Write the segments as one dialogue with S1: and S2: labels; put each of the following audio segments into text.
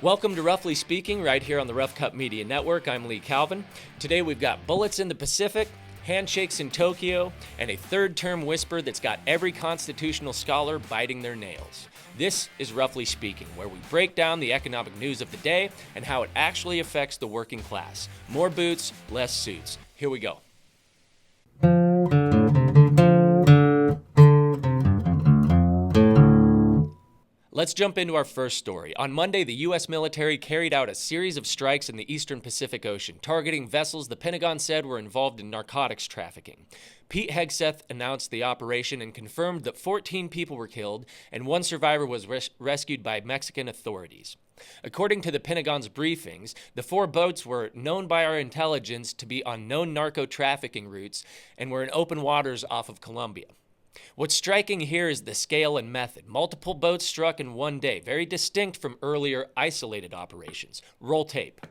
S1: Welcome to Roughly Speaking, right here on the Rough Cut Media Network. I'm Lee Calvin. Today we've got bullets in the Pacific, handshakes in Tokyo, and a third-term whisper that's got every constitutional scholar biting their nails. This is Roughly Speaking, where we break down the economic news of the day and how it actually affects the working class. More boots, less suits. Here we go. Let's jump into our first story. On Monday, the U.S. military carried out a series of strikes in the eastern Pacific Ocean, targeting vessels the Pentagon said were involved in narcotics trafficking. Pete Hegseth announced the operation and confirmed that 14 people were killed and one survivor was rescued by Mexican authorities. According to the Pentagon's briefings, the 4 boats were known by our intelligence to be on known narco-trafficking routes and were in open waters off of Colombia. What's striking here is the scale and method. Multiple boats struck in one day, very distinct from earlier isolated operations. Roll tape.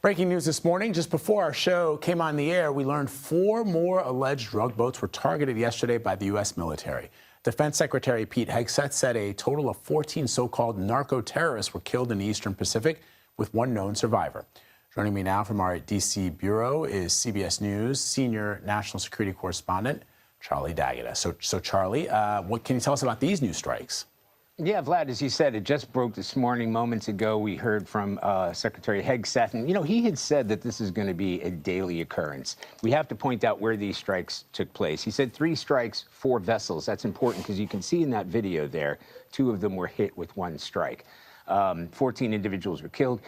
S2: Breaking news this morning, just before our show came on the air, we learned 4 more alleged drug boats were targeted yesterday by the U.S. military. Defense Secretary Pete Hegseth said a total of 14 so-called narco-terrorists were killed in the Eastern Pacific, with one known survivor. Joining me now from our D.C. bureau is CBS News senior national security correspondent Charlie D'Agata. So Charlie, what can you tell us about these new strikes?
S3: Yeah, Vlad, as you said, it just broke this morning. Moments ago, we heard from Secretary Hegseth, and, he had said that this is going to be a daily occurrence. We have to point out where these strikes took place. He said 3 strikes, 4 vessels. That's important because you can see in that video there, 2 of them were hit with 1 strike. 14 individuals were killed.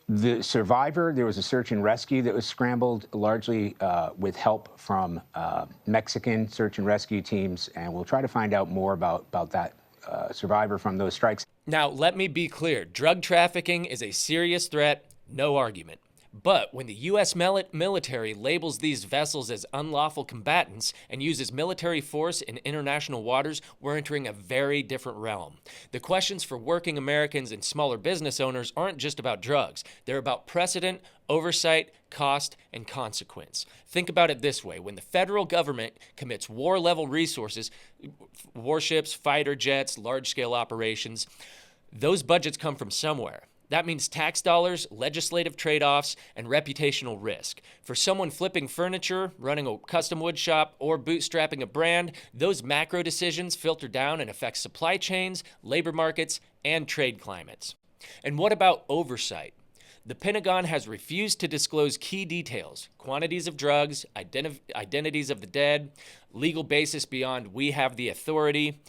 S3: The survivor, there was a search and rescue that was scrambled, largely with help from Mexican search and rescue teams, and we'll try to find out more about that survivor from those strikes.
S1: Now, let me be clear. Drug trafficking is a serious threat, no argument. But when the U.S. military labels these vessels as unlawful combatants and uses military force in international waters, we're entering a very different realm. The questions for working Americans and smaller business owners aren't just about drugs. They're about precedent, oversight, cost, and consequence. Think about it this way. When the federal government commits war-level resources, warships, fighter jets, large-scale operations, those budgets come from somewhere. That means tax dollars, legislative trade-offs, and reputational risk. For someone flipping furniture, running a custom wood shop, or bootstrapping a brand, those macro decisions filter down and affect supply chains, labor markets, and trade climates. And what about oversight? The Pentagon has refused to disclose key details: quantities of drugs, identities of the dead, legal basis beyond "we have the authority."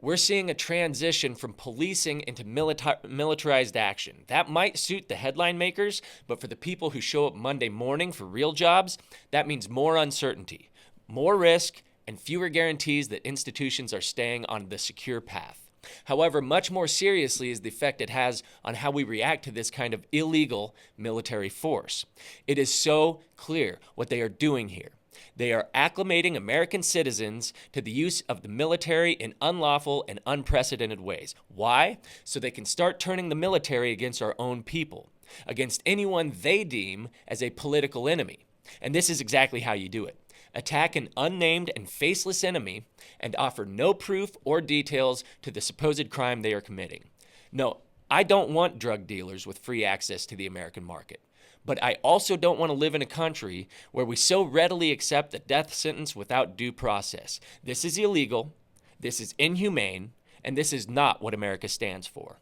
S1: We're seeing a transition from policing into militarized action. That might suit the headline makers, but for the people who show up Monday morning for real jobs, that means more uncertainty, more risk, and fewer guarantees that institutions are staying on the secure path. However, much more seriously is the effect it has on how we react to this kind of illegal military force. It is so clear what they are doing here. They are acclimating American citizens to the use of the military in unlawful and unprecedented ways. Why? So they can start turning the military against our own people, against anyone they deem as a political enemy. And this is exactly how you do it. Attack an unnamed and faceless enemy and offer no proof or details to the supposed crime they are committing. No, I don't want drug dealers with free access to the American market. But I also don't want to live in a country where we so readily accept the death sentence without due process. This is illegal, this is inhumane, and this is not what America stands for.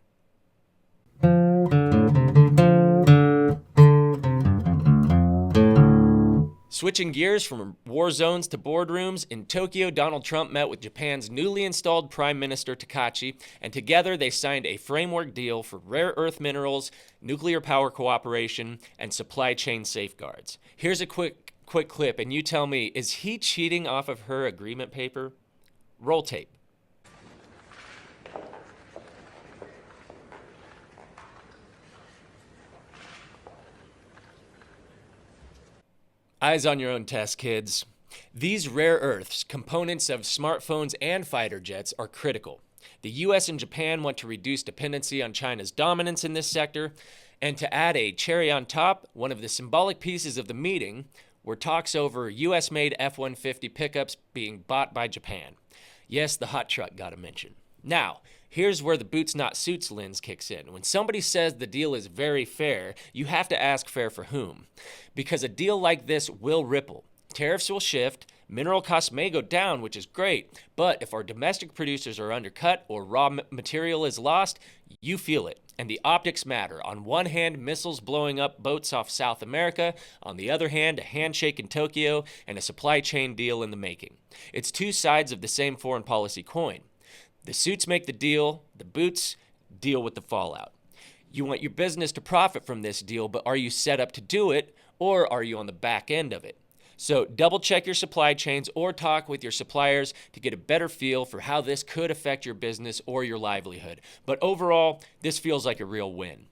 S1: Switching gears from war zones to boardrooms, in Tokyo, Donald Trump met with Japan's newly installed Prime Minister Takashi, and together they signed a framework deal for rare earth minerals, nuclear power cooperation, and supply chain safeguards. Here's a quick clip, and you tell me, is he cheating off of her agreement paper? Roll tape. Eyes on your own test, kids. These rare earths, components of smartphones and fighter jets, are critical. The U.S. and Japan want to reduce dependency on China's dominance in this sector, and to add a cherry on top, one of the symbolic pieces of the meeting were talks over U.S.-made F-150 pickups being bought by Japan. Yes, the hot truck got a mention. Now, here's where the boots not suits lens kicks in. When somebody says the deal is very fair, you have to ask fair for whom. Because a deal like this will ripple. Tariffs will shift, mineral costs may go down, which is great, but if our domestic producers are undercut or raw material is lost, you feel it. And the optics matter. On one hand, missiles blowing up boats off South America. On the other hand, a handshake in Tokyo and a supply chain deal in the making. It's two sides of the same foreign policy coin. The suits make the deal, the boots deal with the fallout. You want your business to profit from this deal, but are you set up to do it, or are you on the back end of it? So double check your supply chains or talk with your suppliers to get a better feel for how this could affect your business or your livelihood. But overall, this feels like a real win.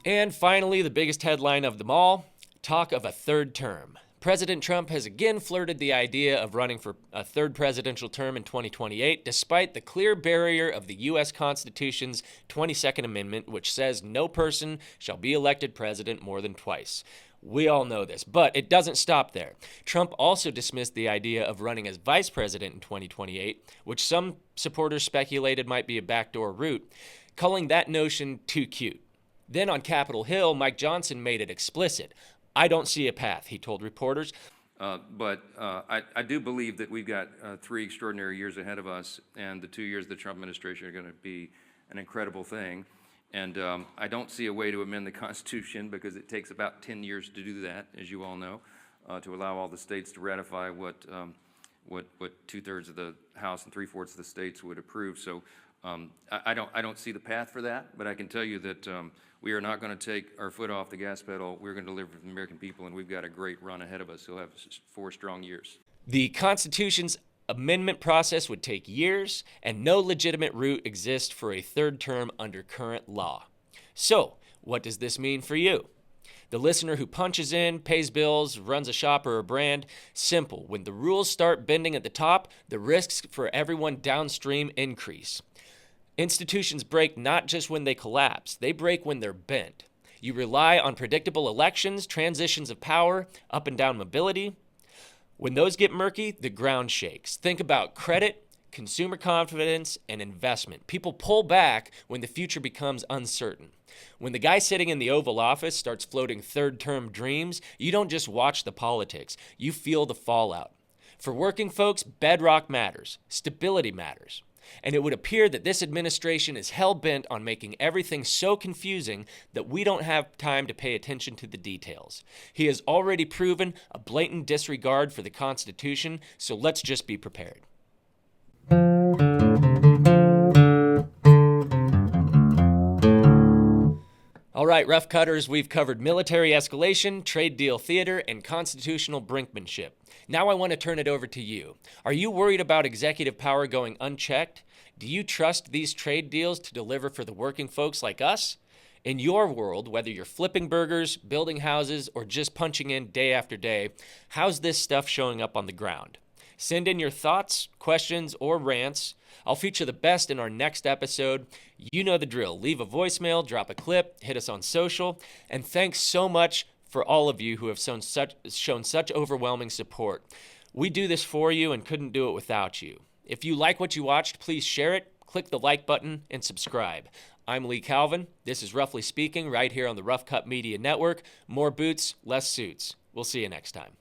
S1: And finally, the biggest headline of them all, talk of a third term. President Trump has again flirted the idea of running for a third presidential term in 2028, despite the clear barrier of the U.S. Constitution's 22nd Amendment, which says no person shall be elected president more than twice. We all know this, but it doesn't stop there. Trump also dismissed the idea of running as vice president in 2028, which some supporters speculated might be a backdoor route, calling that notion too cute. Then on Capitol Hill, Mike Johnson made it explicit. I don't see a path, he told reporters.
S4: But I do believe that we've got 3 extraordinary years ahead of us, and the 2 years of the Trump administration are going to be an incredible thing. And I don't see a way to amend the Constitution because it takes about 10 years to do that, as you all know, to allow all the states to ratify what 2/3 of the House and 3/4 of the states would approve. So I don't see the path for that, but I can tell you that we are not going to take our foot off the gas pedal. We're going to deliver for the American people, and we've got a great run ahead of us. We'll have 4 strong years.
S1: The Constitution's amendment process would take years, and no legitimate route exists for a third term under current law. So, what does this mean for you? The listener who punches in, pays bills, runs a shop or a brand? Simple. When the rules start bending at the top, the risks for everyone downstream increase. Institutions break not just when they collapse, they break when they're bent. You rely on predictable elections, transitions of power, up and down mobility. When those get murky, the ground shakes. Think about credit, consumer confidence, and investment. People pull back when the future becomes uncertain. When the guy sitting in the Oval Office starts floating third-term dreams, you don't just watch the politics, you feel the fallout. For working folks, bedrock matters, stability matters. And it would appear that this administration is hell-bent on making everything so confusing that we don't have time to pay attention to the details. He has already proven a blatant disregard for the Constitution, so let's just be prepared. All right, rough cutters, we've covered military escalation, trade deal theater, and constitutional brinkmanship. Now I want to turn it over to you. Are you worried about executive power going unchecked? Do you trust these trade deals to deliver for the working folks like us? In your world, whether you're flipping burgers, building houses, or just punching in day after day, how's this stuff showing up on the ground? Send in your thoughts, questions, or rants. I'll feature the best in our next episode. You know the drill. Leave a voicemail, drop a clip, hit us on social. And thanks so much for all of you who have shown such overwhelming support. We do this for you and couldn't do it without you. If you like what you watched, please share it, click the like button, and subscribe. I'm Lee Calvin. This is Roughly Speaking right here on the Rough Cut Media Network. More boots, less suits. We'll see you next time.